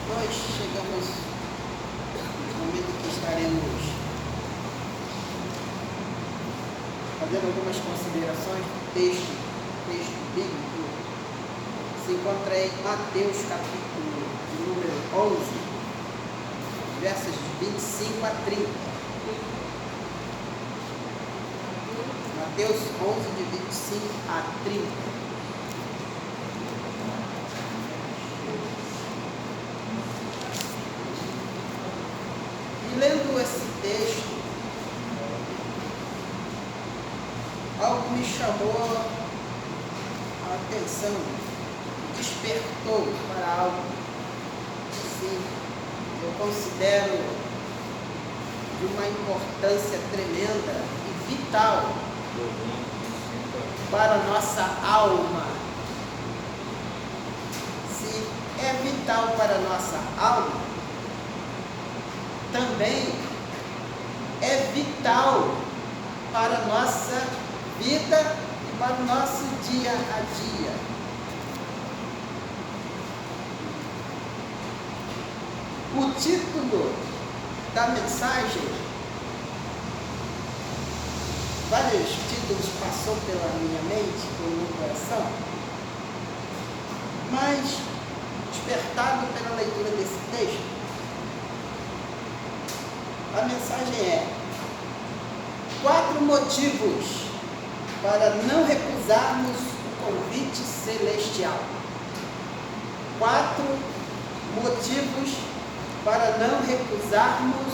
Nós chegamos no momento que estaremos fazendo algumas considerações do texto bíblico. Se encontra em Mateus capítulo de número 11, versos de 25 a 30. Mateus 11, de 25 a 30. Lendo esse texto, algo me chamou a atenção, despertou para algo que eu considero de uma importância tremenda e vital para a nossa alma. Se é vital para a nossa alma, também é vital para a nossa vida e para o nosso dia a dia. O título da mensagem, vários títulos passou pela minha mente, pelo meu coração, mas despertado pela leitura desse texto, a mensagem é: 4 motivos para não recusarmos o convite celestial. 4 motivos para não recusarmos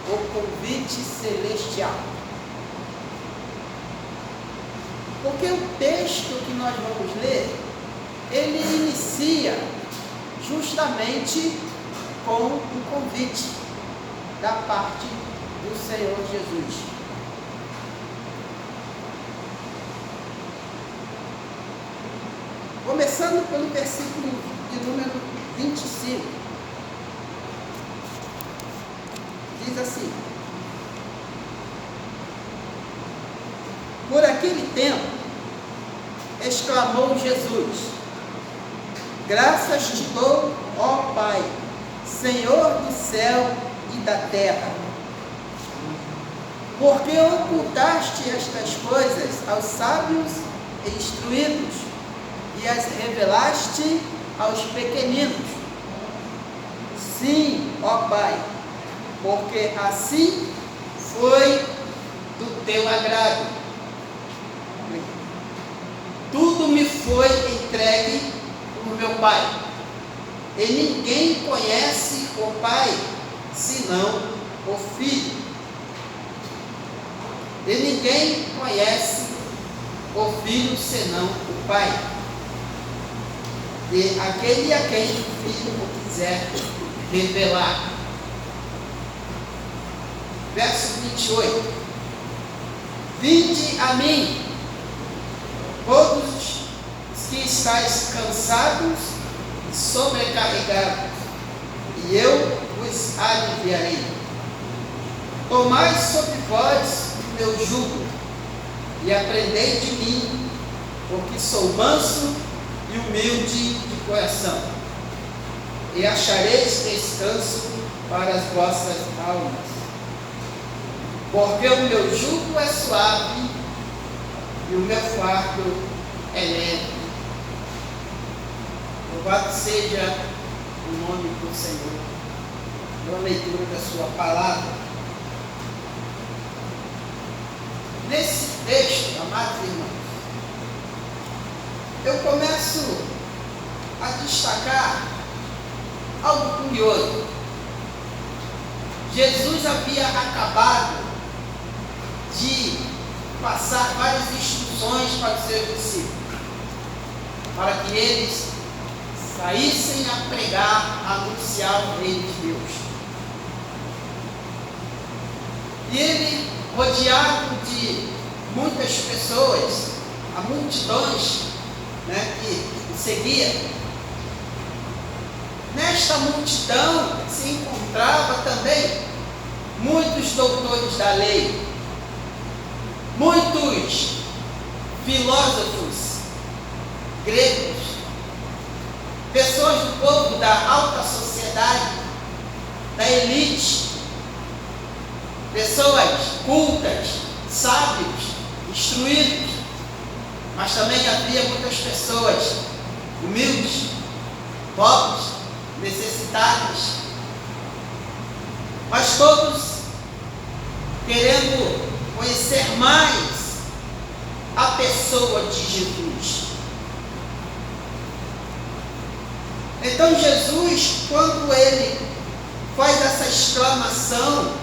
o convite celestial. Porque o texto que nós vamos ler, ele inicia justamente com um convite da parte do Senhor Jesus. Começando pelo versículo de número 25. Diz assim: por aquele tempo, exclamou Jesus: graças te dou, ó Pai, Senhor do céu e da terra, porque ocultaste estas coisas aos sábios e instruídos e as revelaste aos pequeninos. Sim, ó Pai, porque assim foi do teu agrado. Tudo me foi entregue por meu Pai, e ninguém conhece o Pai senão o Filho. E ninguém conhece o Filho senão o Pai, e aquele a quem o Filho o quiser revelar. Verso 28. Vinde a mim, todos os que estáis cansados e sobrecarregados, e eu vos aliviarei. Tomai sobre vós o meu jugo, e aprendei de mim, porque sou manso e humilde de coração, e achareis descanso para as vossas almas. Porque o meu jugo é suave e o meu fardo é leve. Louvado seja o nome do Senhor, na leitura da sua palavra. Nesse texto, amados irmãos, eu começo a destacar algo curioso. Jesus havia acabado de passar várias instruções para os seus discípulos, para que eles saíssem a pregar, a anunciar o reino de Deus. E ele, rodeado de muitas pessoas, a multidões, que o seguia. Nesta multidão se encontrava também muitos doutores da lei, muitos filósofos gregos, pessoas do povo da alta sociedade, cultas, sábios, instruídos, mas também havia muitas pessoas humildes, pobres, necessitadas, mas todos querendo conhecer mais a pessoa de Jesus. Então Jesus, quando ele faz essa exclamação,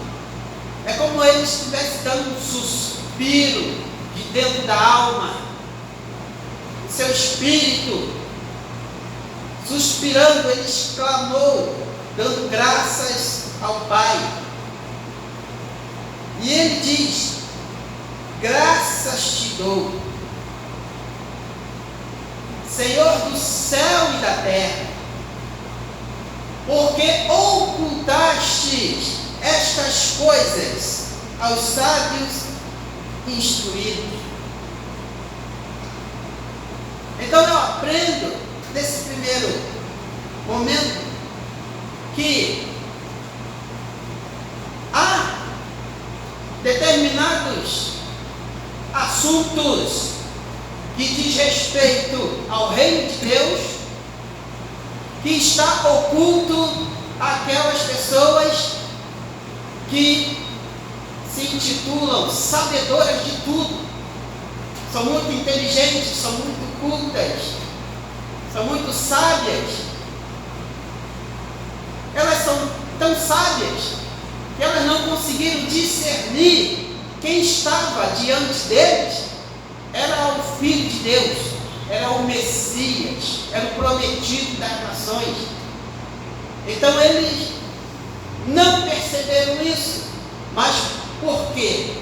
é como ele estivesse dando um suspiro de dentro da alma, seu espírito suspirando, ele exclamou, dando graças ao Pai. E ele diz: graças te dou, Senhor do céu e da terra, porque ocultaste estas coisas aos sábios e instruídos. Então eu aprendo nesse primeiro momento que há determinados assuntos que diz respeito ao reino de Deus, que está oculto àquelas pessoas que se intitulam sabedoras de tudo, são muito inteligentes, são muito cultas, são muito sábias. Elas são tão sábias que elas não conseguiram discernir quem estava diante deles. Era o Filho de Deus, era o Messias, era o prometido das nações. Então eles não perceberam isso. Mas por quê?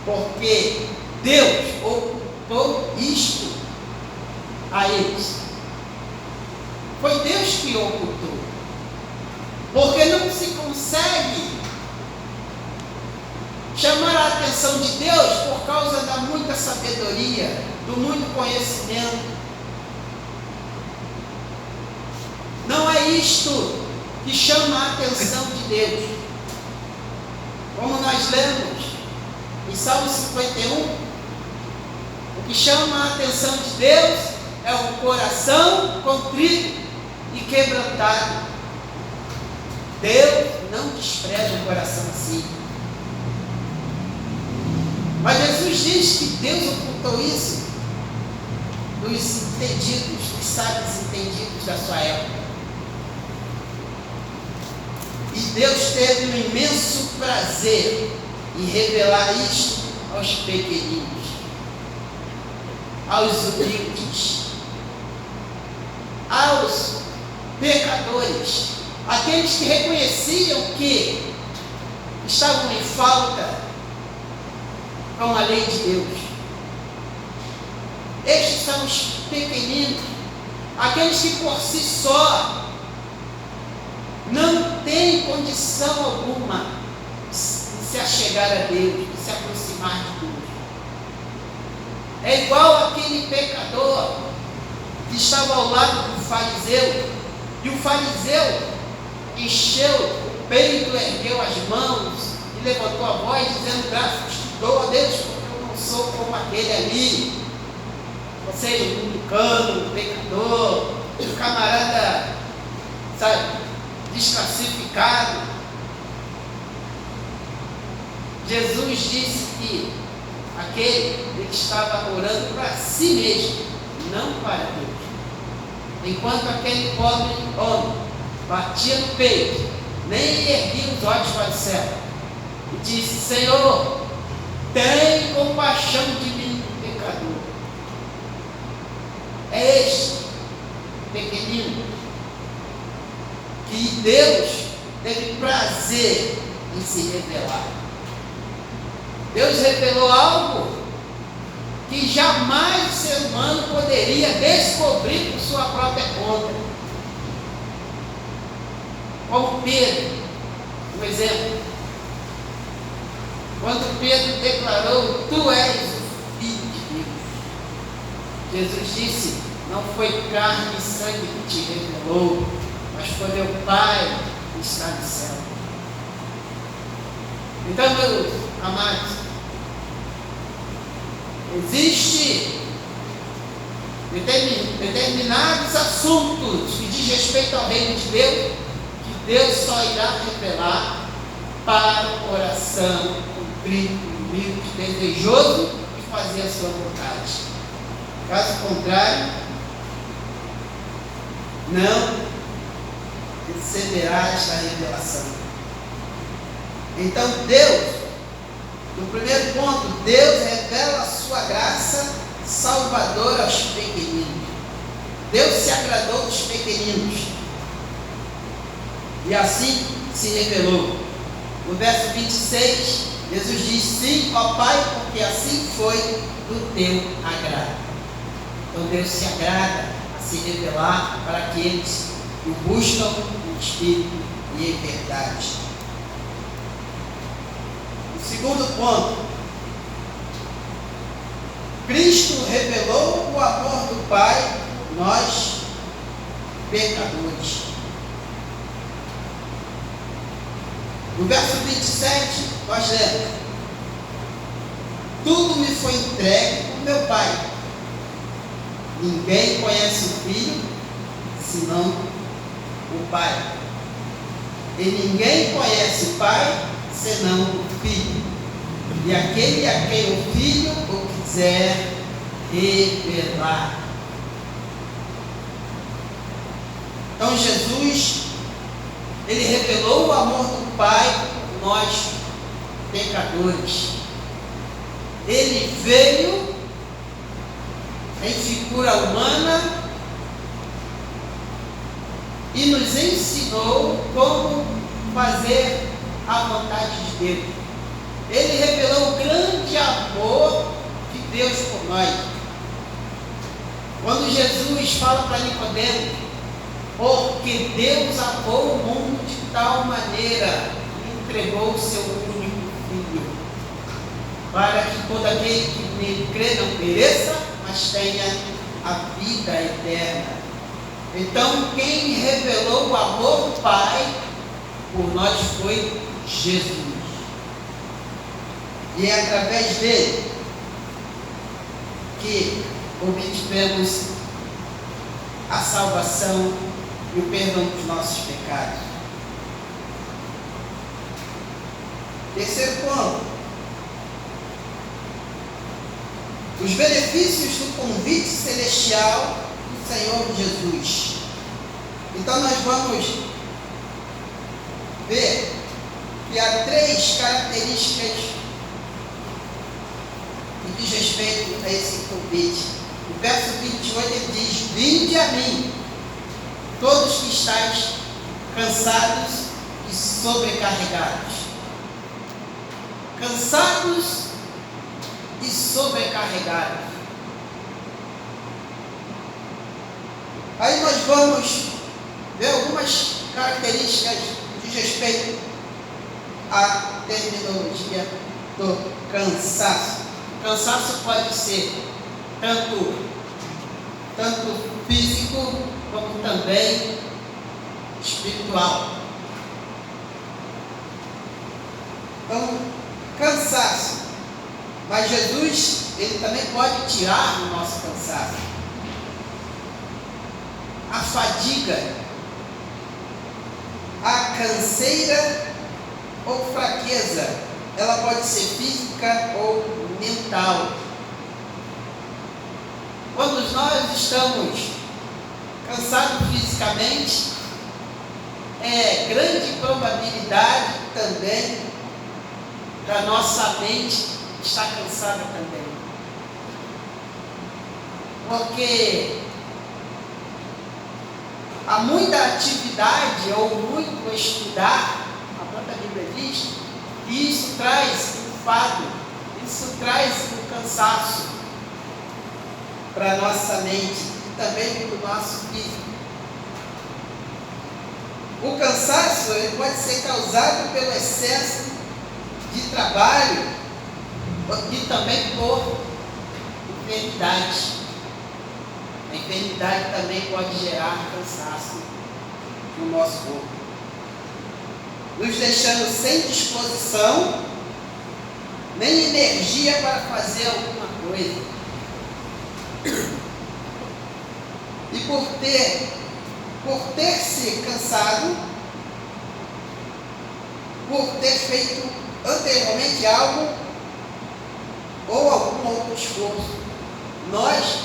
Porque Deus ocultou isto a eles. Foi Deus que ocultou. Porque não se consegue chamar a atenção de Deus por causa da muita sabedoria, do muito conhecimento. Não é isto que chama a atenção de Deus. Como nós lemos em Salmo 51, o que chama a atenção de Deus é o coração contrito e quebrantado. Deus não despreza um coração assim. Mas Jesus diz que Deus ocultou isso dos entendidos, dos sábios entendidos da sua época. E Deus teve um imenso prazer em revelar isto aos pequeninos, aos humildes, aos pecadores, aqueles que reconheciam que estavam em falta com a lei de Deus. Estes são os pequeninos, aqueles que por si só não têm condição alguma de se achegar a Deus, de se aproximar de Deus. É igual aquele pecador que estava ao lado do fariseu, e o fariseu encheu o peito, ergueu as mãos e levantou a voz dizendo: graças te dou a Deus, porque eu não sou como aquele ali. Você é um publicano, um pecador, um camarada, sabe, desclassificado. Jesus disse que ele estava orando para si mesmo, não para Deus. Enquanto aquele pobre homem batia no peito, nem erguia os olhos para o céu, e disse: Senhor, tem compaixão de mim, pecador. É este pequenino que Deus teve prazer em se revelar. Deus revelou algo que jamais o ser humano poderia descobrir por sua própria conta. Como Pedro, um exemplo. Quando Pedro declarou: tu és o Filho de Deus, Jesus disse: não foi carne e sangue que te revelou, mas foi meu Pai que está no céu. Então, meus amados, existe determinados assuntos que diz respeito ao reino de Deus, que Deus só irá revelar para o coração comprido, humilde, desejoso de fazer a sua vontade. Caso contrário, não receberá esta revelação. Então Deus, no primeiro ponto, Deus revela a sua graça salvadora aos pequeninos. Deus se agradou dos pequeninos e assim se revelou. No verso 26, Jesus diz: sim, ó Pai, porque assim foi do teu agrado. Então Deus se agrada a se revelar para aqueles que o buscam em espírito e em verdade. O segundo ponto: Cristo revelou o amor do Pai por nós, pecadores. No verso 27, nós lemos: tudo me foi entregue por meu Pai. Ninguém conhece o Filho, senão o Pai. E ninguém conhece o Pai, senão o Filho. E aquele a quem o Filho o quiser revelar. Então Jesus, ele revelou o amor do Pai por nós, pecadores. Ele veio em figura humana e nos ensinou como fazer a vontade de Deus. Ele revelou o grande amor de Deus por nós. Quando Jesus fala para Nicodemos: porque Deus amou o mundo de tal maneira, entregou o seu único Filho, para que todo aquele que nele crê não pereça, mas tenha a vida eterna. Então, quem revelou o amor do Pai por nós foi Jesus. E é através dele que obtivemos a salvação e o perdão dos nossos pecados. Terceiro ponto: os benefícios do convite celestial do Senhor Jesus. Então nós vamos ver que há 3 características que diz respeito a esse convite. No verso 28 ele diz: vinde a mim, todos que estáis cansados e sobrecarregados. Cansados e sobrecarregados. Aí nós vamos ver algumas características de respeito à terminologia do cansaço. Cansaço pode ser tanto físico como também espiritual. Então, cansaço. Mas Jesus, ele também pode tirar o nosso cansaço. A fadiga, a canseira ou fraqueza, ela pode ser física ou mental. Quando nós estamos cansados fisicamente, é grande probabilidade também da nossa mente estar cansada também. Porque há muita atividade ou muito estudar, a própria Bíblia diz, e isso traz um fado, isso traz um cansaço para a nossa mente e também para o nosso físico. O cansaço ele pode ser causado pelo excesso de trabalho e também por enfermidade. A enfermidade também pode gerar cansaço no nosso corpo, nos deixando sem disposição nem energia para fazer alguma coisa. E por ter se cansado, por ter feito anteriormente algo ou algum outro esforço, nós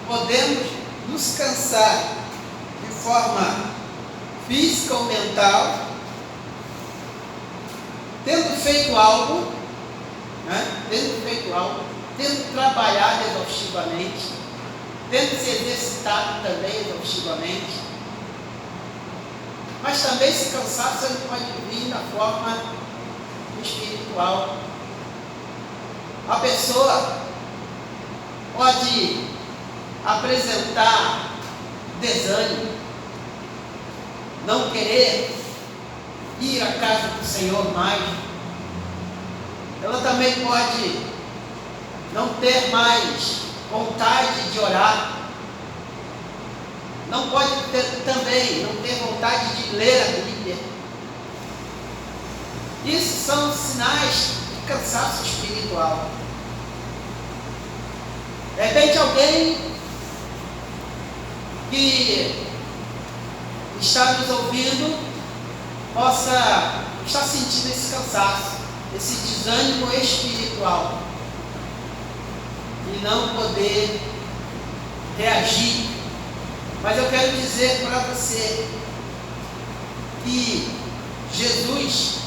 podemos nos cansar de forma física ou mental, tendo feito algo, tendo trabalhado exaustivamente, tendo se exercitado também exaustivamente. Mas também esse cansaço ele pode vir da forma espiritual. A pessoa pode apresentar desânimo, não querer ir à casa do Senhor mais. Ela também pode não ter mais vontade de orar. Não pode também não ter vontade de ler a Bíblia. Isso são sinais de cansaço espiritual. De repente alguém que está nos ouvindo possa estar sentindo esse cansaço, esse desânimo espiritual e não poder reagir. Mas eu quero dizer para você que Jesus,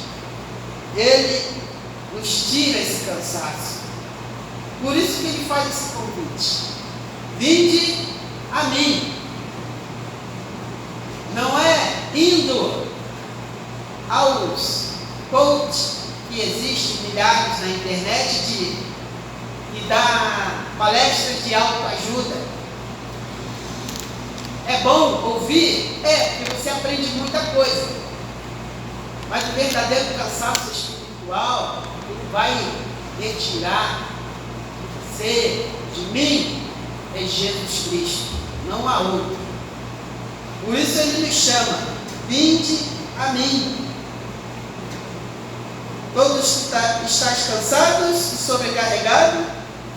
Ele nos tira esse cansaço. Por isso que Ele faz esse convite: vinde a mim. Não é indo aos coaches que existem milhares na internet que dá palestras de autoajuda. É bom ouvir? Porque você aprende muita coisa. Mas o verdadeiro cansaço espiritual, ele vai retirar de você, de mim, é Jesus Cristo, não há outro. Por isso ele nos chama: vinde a mim. Todos estáis cansados e sobrecarregados,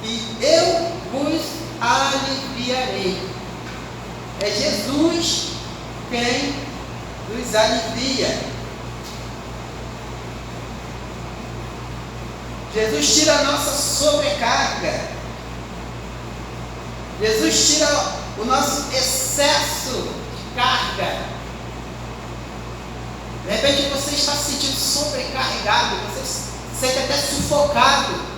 e eu vos aliviarei. É Jesus quem nos alivia. Jesus tira a nossa sobrecarga. Jesus tira o nosso excesso de carga. De repente você está se sentindo sobrecarregado, você se sente até sufocado.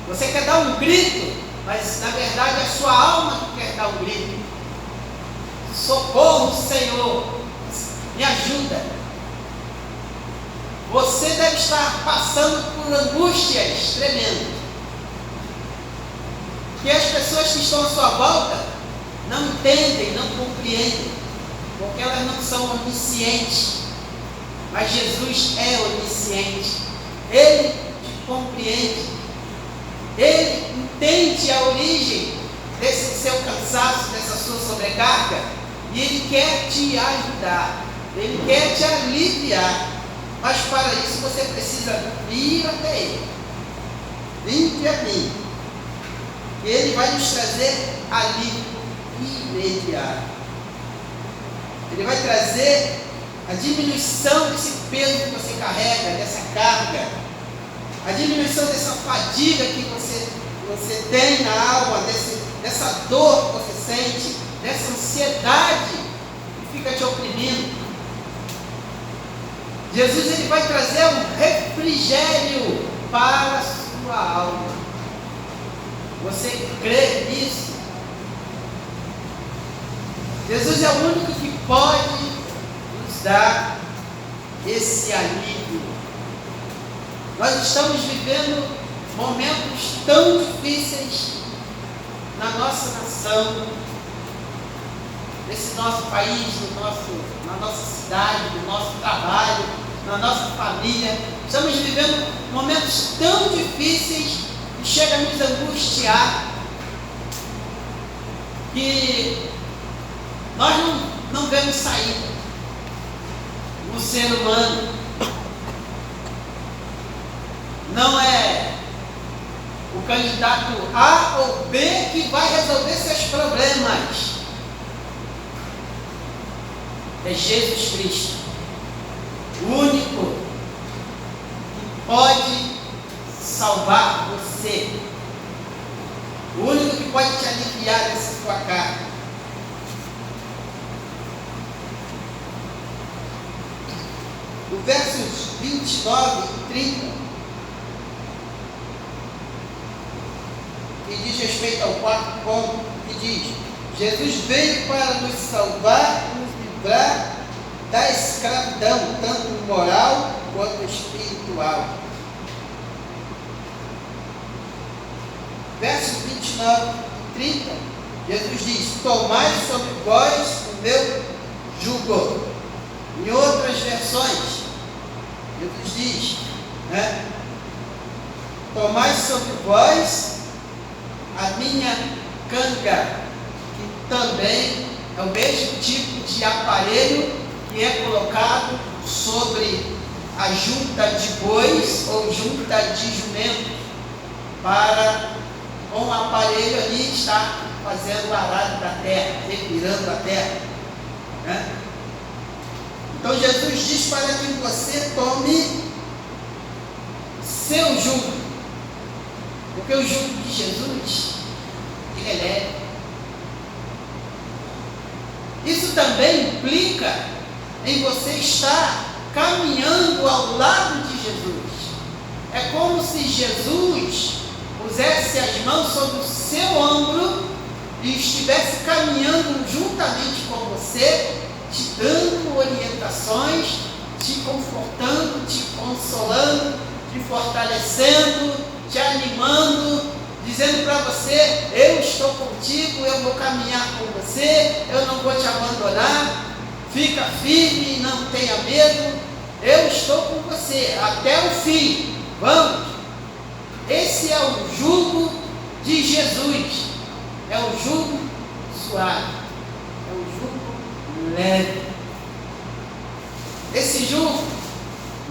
Você quer dar um grito, mas na verdade é a sua alma que quer dar um grito. Socorro, Senhor, me ajuda. Você deve estar passando por angústias tremendas, que as pessoas que estão à sua volta não entendem, não compreendem, porque elas não são oniscientes. Mas Jesus é onisciente. Ele te compreende. Ele entende a origem desse seu cansaço, dessa sua sobrecarga. E Ele quer te ajudar, Ele quer te aliviar, mas para isso você precisa ir até Ele. Vinde a mim, e Ele vai nos trazer alívio imediato. Ele vai trazer a diminuição desse peso que você carrega, dessa carga, a diminuição dessa fadiga que você tem na alma, dessa dor que você sente, dessa ansiedade que fica te oprimindo. Jesus ele vai trazer um refrigério para a sua alma. Você crê nisso? Jesus é o único que pode nos dar esse alívio. Nós estamos vivendo momentos tão difíceis na nossa nação, nesse nosso país, na nossa cidade, no nosso trabalho, na nossa família. Estamos vivendo momentos tão difíceis que chega a nos angustiar, que nós não vemos saída no ser humano. Não é candidato A ou B que vai resolver seus problemas. É Jesus Cristo, o único que pode salvar você, o único que pode te aliviar dessa sua carga. O versos 29 e 30, que diz respeito ao quarto ponto, que diz: Jesus veio para nos salvar, nos livrar da escravidão, tanto moral quanto espiritual. Versos 29 e 30, Jesus diz: tomai sobre vós o meu jugo. Em outras versões, Jesus diz, tomai sobre vós a minha canga, que também é o mesmo tipo de aparelho que é colocado sobre a junta de bois ou junta de jumentos, para com o aparelho ali estar fazendo o arado da terra, revirando a terra. Então Jesus diz para que você tome seu jugo, porque o jugo de Jesus, ele é leve. Isso também implica em você estar caminhando ao lado de Jesus. É como se Jesus pusesse as mãos sobre o seu ombro e estivesse caminhando juntamente com você, te dando orientações, te confortando, te consolando, te fortalecendo, te animando, dizendo para você: eu estou contigo, eu vou caminhar com você, eu não vou te abandonar, fica firme, não tenha medo, eu estou com você até o fim, vamos. Esse é o jugo de Jesus, é o jugo suave, é o jugo leve. Esse jugo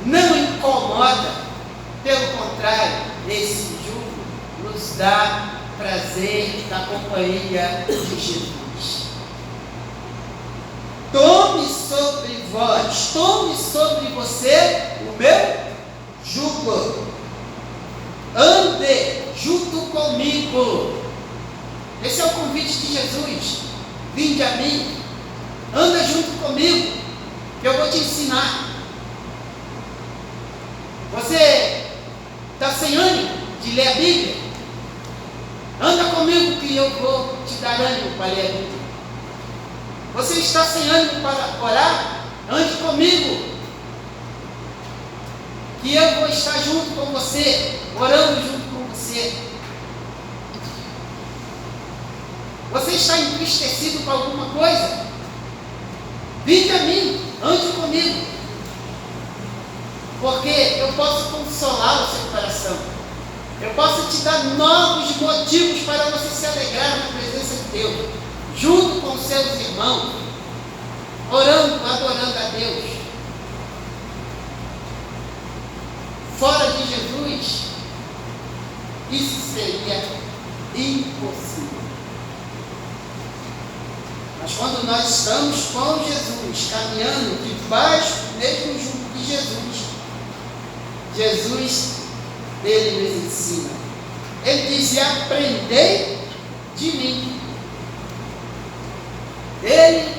não incomoda, pelo contrário, esse jugo nos dá prazer na companhia de Jesus. Tome sobre vós, tome sobre você o meu jugo. Ande junto comigo. Esse é o convite de Jesus. Vinde a mim, anda junto comigo, que eu vou te ensinar. Você está sem ânimo de ler a Bíblia? Anda comigo que eu vou te dar ânimo para ler a Bíblia. Você está sem ânimo para orar? Ande comigo, que eu vou estar junto com você, orando junto com você. Você está entristecido com alguma coisa? Vinde a mim, ande comigo, porque eu posso consolar o seu coração, eu posso te dar novos motivos para você se alegrar na presença de Deus, junto com seus irmãos, orando, adorando a Deus. Fora de Jesus, isso seria impossível. Mas quando nós estamos com Jesus, caminhando debaixo do mesmo jugo de Jesus, ele nos ensina. Ele diz: aprendei de mim. Ele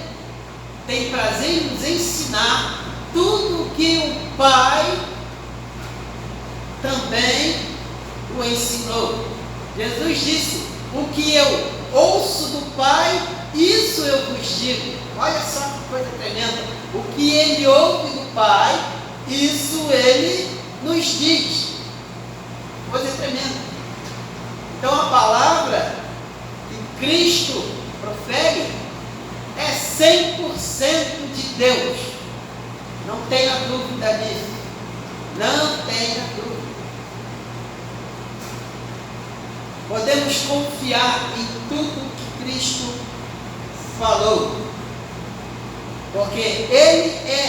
tem prazer em nos ensinar tudo o que o Pai também o ensinou. Jesus disse: o que eu ouço do Pai, isso eu vos digo. Olha só que coisa tremenda. O que ele ouve do Pai, isso ele nos diz. Coisa tremenda. Então a palavra que Cristo profere é 100% de Deus. Não tenha dúvida disso. Não tenha dúvida. Podemos confiar em tudo que Cristo falou, porque Ele é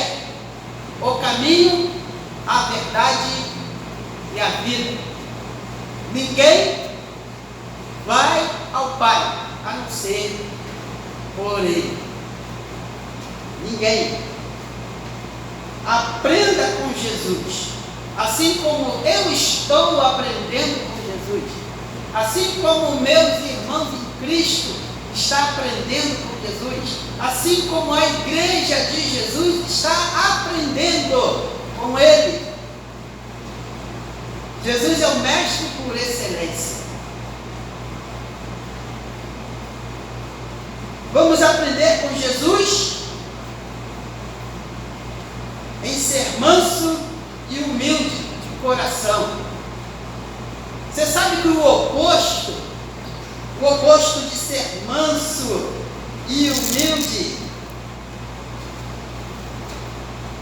o caminho, a verdade e a vida. Ninguém vai ao Pai, a não ser por Ele. Ninguém. Aprenda com Jesus, assim como eu estou aprendendo com Jesus, assim como meus irmãos em Cristo estão aprendendo com Jesus, assim como a igreja de Jesus está aprendendo com Ele. Jesus é o mestre por excelência. Vamos aprender com Jesus em ser manso e humilde de coração. Você sabe que o oposto de ser manso e humilde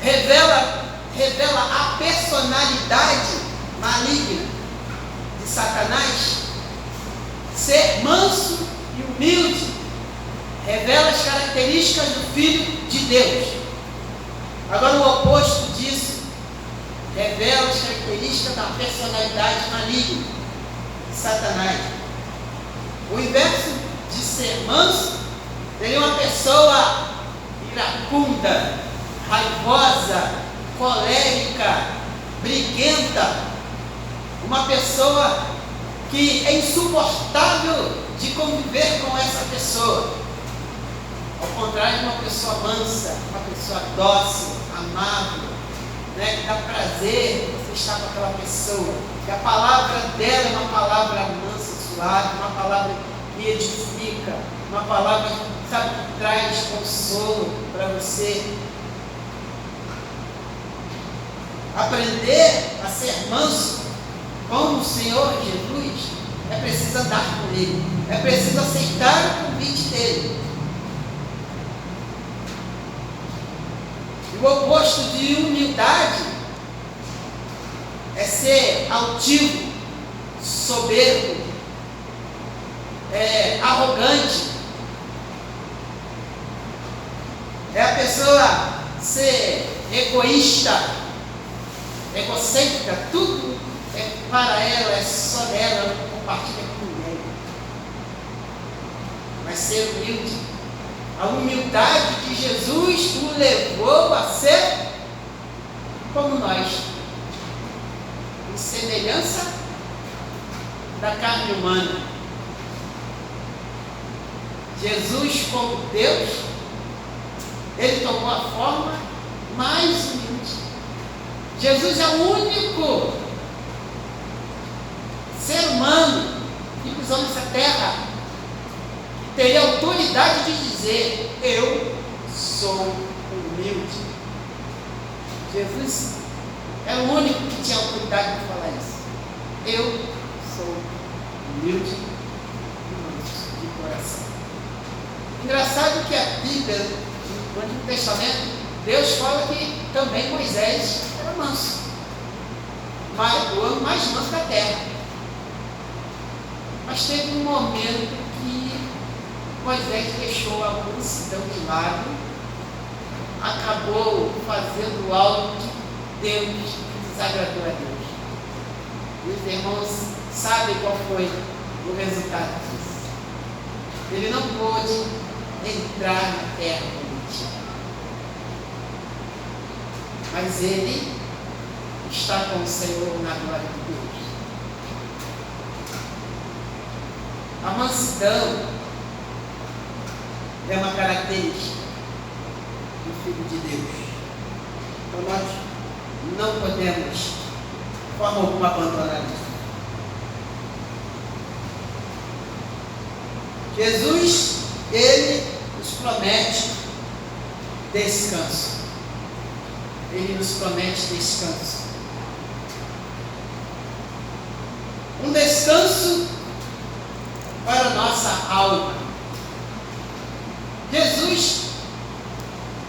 revela a personalidade maligna de Satanás. Ser manso e humilde revela as características do Filho de Deus. Agora, o oposto disso revela as características da personalidade maligna de Satanás. O inverso de ser manso seria uma pessoa iracunda, raivosa, colérica, briguenta, uma pessoa que é insuportável de conviver com essa pessoa. Ao contrário de uma pessoa mansa, uma pessoa dócil, amável, que dá prazer você estar com aquela pessoa, que a palavra dela é uma palavra mansa, suave, uma palavra que edifica, uma palavra que traz consolo para você. Aprender a ser manso como o Senhor Jesus, é preciso andar com Ele, é preciso aceitar o convite dEle. O oposto de humildade é ser altivo, soberbo, arrogante. É a pessoa ser egoísta, egocêntrica, tudo é para ela, é só dela, ela não compartilha com ninguém. Mas ser humilde, a humildade de Jesus o levou a ser como nós, em semelhança da carne humana. Jesus, como Deus, ele tomou a forma mais humilde. Jesus é o único ser humano que pisou nessa terra teria autoridade de dizer: eu sou humilde. Jesus é o único que tinha autoridade de falar isso. Eu sou humilde e manso de coração. Engraçado que a Bíblia, no Antigo Testamento, Deus fala que também Moisés era manso, o homem mais manso da terra. Mas teve um momento que Moisés deixou a mansidão de lado, acabou fazendo algo que Deus desagradou a Deus. E os irmãos sabem qual foi o resultado disso. Ele não pôde entrar na terra prometida. Mas ele está com o Senhor na glória de Deus. A mansidão é uma característica do Filho de Deus. Então nós não podemos, de forma alguma, abandonar isso. Jesus, ele nos promete descanso. Ele nos promete descanso. Um descanso para a nossa alma. Jesus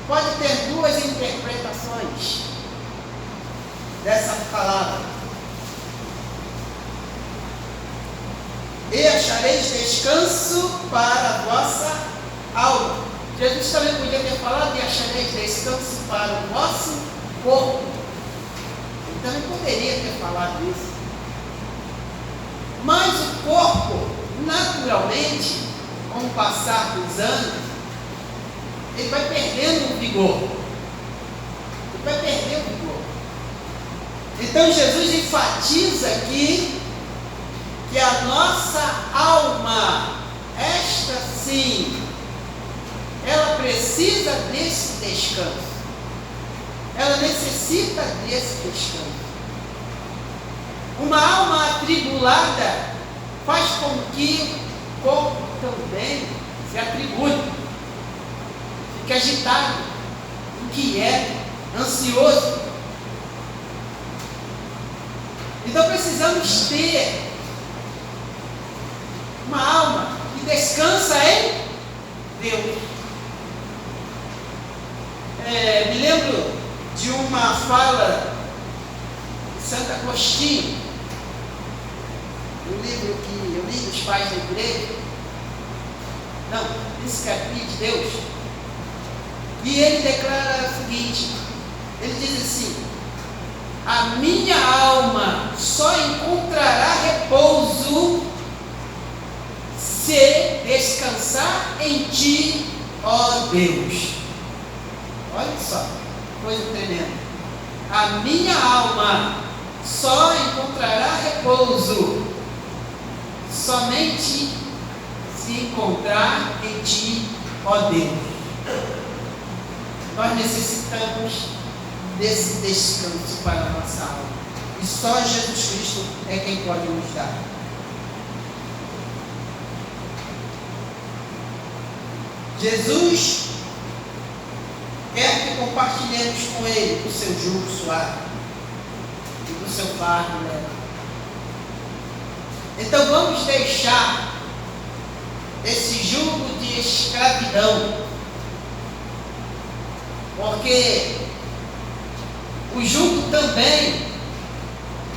pode ter duas interpretações dessa palavra. E achareis descanso para a vossa alma. Jesus também podia ter falado: e achareis descanso para o vosso corpo. Ele também poderia ter falado isso. Mas o corpo, naturalmente, naturalmente, com o passar dos anos, ele vai perdendo o vigor. Ele vai perder o vigor. Então Jesus enfatiza aqui que a nossa alma, esta sim, ela precisa desse descanso. Ela necessita desse descanso. Uma alma atribulada faz com que o corpo também se atribule, fique agitado, inquieto, ansioso. Então precisamos ter uma alma que descansa em Deus. Me lembro de uma fala de Santo Agostinho, um livro que eu li dos pais da igreja, Psiquiatria de Deus, e ele declara o seguinte, ele diz assim: a minha alma só encontrará repouso se descansar em ti, ó Deus. Olha só, coisa tremenda. A minha alma só encontrará repouso somente se encontrar em ti, ó Deus. Nós necessitamos desse descanso para a nossa alma. E só Jesus Cristo é quem pode nos dar. Jesus quer que compartilhemos com Ele o seu jugo suave e do seu fardo leve. Então vamos deixar esse jugo de escravidão, porque o jugo também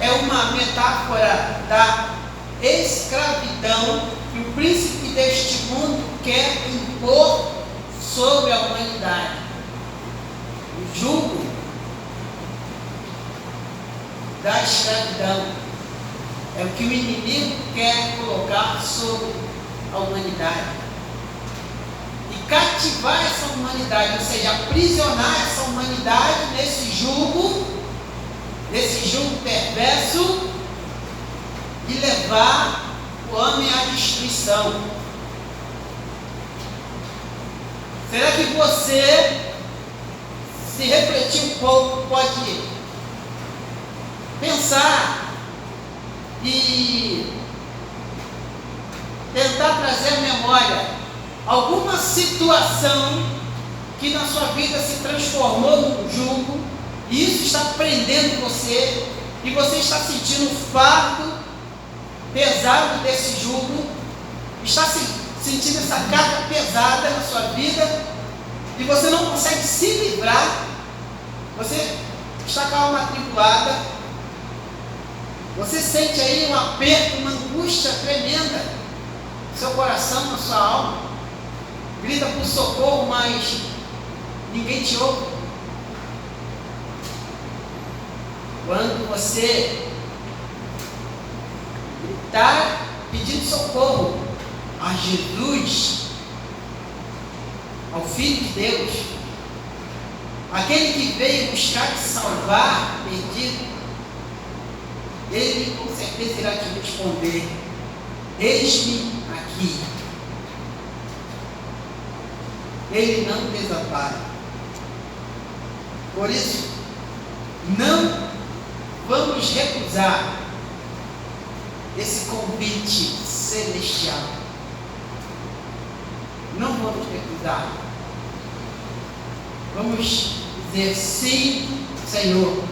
é uma metáfora da escravidão que o príncipe deste mundo quer impor sobre a humanidade. O jugo da escravidão é o que o inimigo quer colocar sobre a humanidade e cativar essa humanidade, ou seja, aprisionar essa humanidade nesse jugo perverso e levar o homem à destruição. Será que você, se refletir um pouco, pode pensar e tentar trazer à memória alguma situação que na sua vida se transformou num jugo e isso está prendendo você e você está sentindo o fardo pesado desse jugo, está sentindo essa carga pesada na sua vida e você não consegue se livrar, você está com a alma atribulada, você sente aí um aperto, uma angústia tremenda no seu coração, na sua alma, grita por socorro, mas ninguém te ouve. Quando você gritar pedindo socorro a Jesus, ao Filho de Deus, aquele que veio buscar te salvar, perdido, Ele com certeza irá te responder: eis-me aqui. Ele não desampara. Por isso, não vamos recusar esse convite celestial. Não vamos recusar. Vamos dizer: sim, Senhor,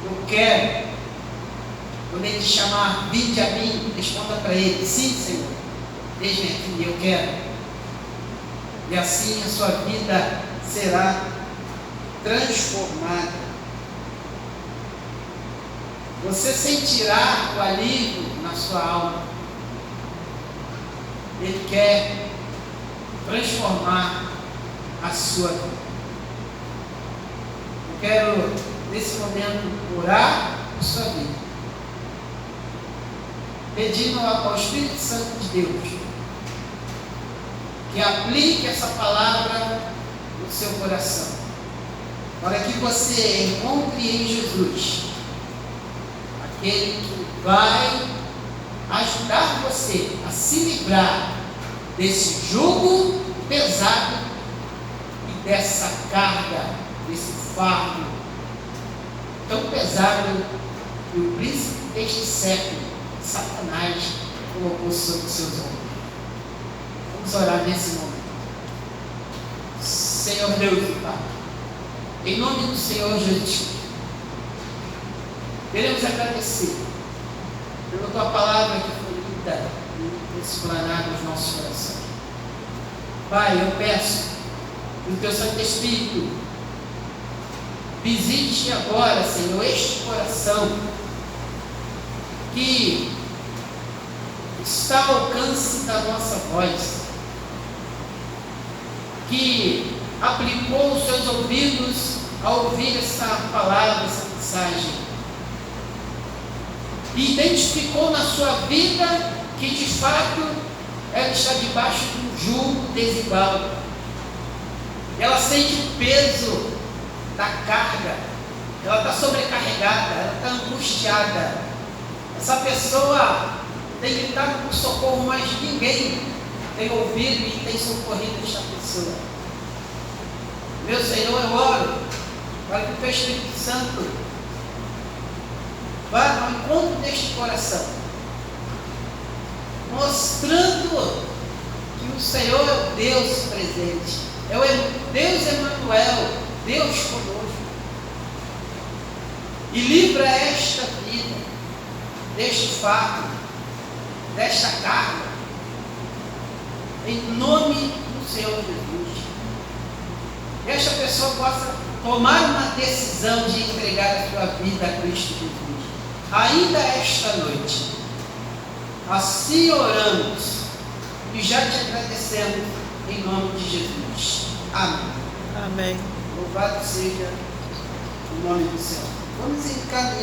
eu quero. Quando Ele te chamar, vinde a mim, responda para Ele: sim, Senhor, eis-me aqui, eu quero. E assim a sua vida será transformada. Você sentirá o alívio na sua alma. Ele quer transformar a sua vida. Eu quero, nesse momento, orar por sua vida. pedindo ao Espírito Santo de Deus que aplique essa palavra no seu coração, para que você encontre em Jesus aquele que vai ajudar você a se livrar desse jugo pesado e dessa carga, desse fardo tão pesado que o príncipe deste século, Satanás, colocou sobre os seus ombros. Vamos orar nesse momento. Senhor Deus e Pai, em nome do Senhor Jesus, queremos agradecer pela Tua palavra que foi lida e explanada nos nossos corações. Pai, eu peço que o Teu Santo Espírito visite agora, Senhor, este coração que está ao alcance da nossa voz, que aplicou os seus ouvidos a ouvir essa palavra, essa mensagem, e identificou na sua vida que de fato ela está debaixo de um jugo desigual. Ela sente o peso da carga, ela está sobrecarregada, ela está angustiada. Essa pessoa tem gritado por socorro, mas ninguém tem ouvido e tem socorrido esta pessoa. Meu Senhor, eu oro para que o Teu Espírito Santo vá ao encontro deste coração, mostrando que o Senhor é o Deus presente, é o Deus Emanuel, Deus conosco, e livra esta vida deste fardo, desta carga, em nome do Senhor Jesus. Que esta pessoa possa tomar uma decisão de entregar a sua vida a Cristo Jesus, ainda esta noite. Assim oramos e já te agradecemos em nome de Jesus. Amém. Amém. Louvado seja o nome do Senhor. Vamos encaminhar.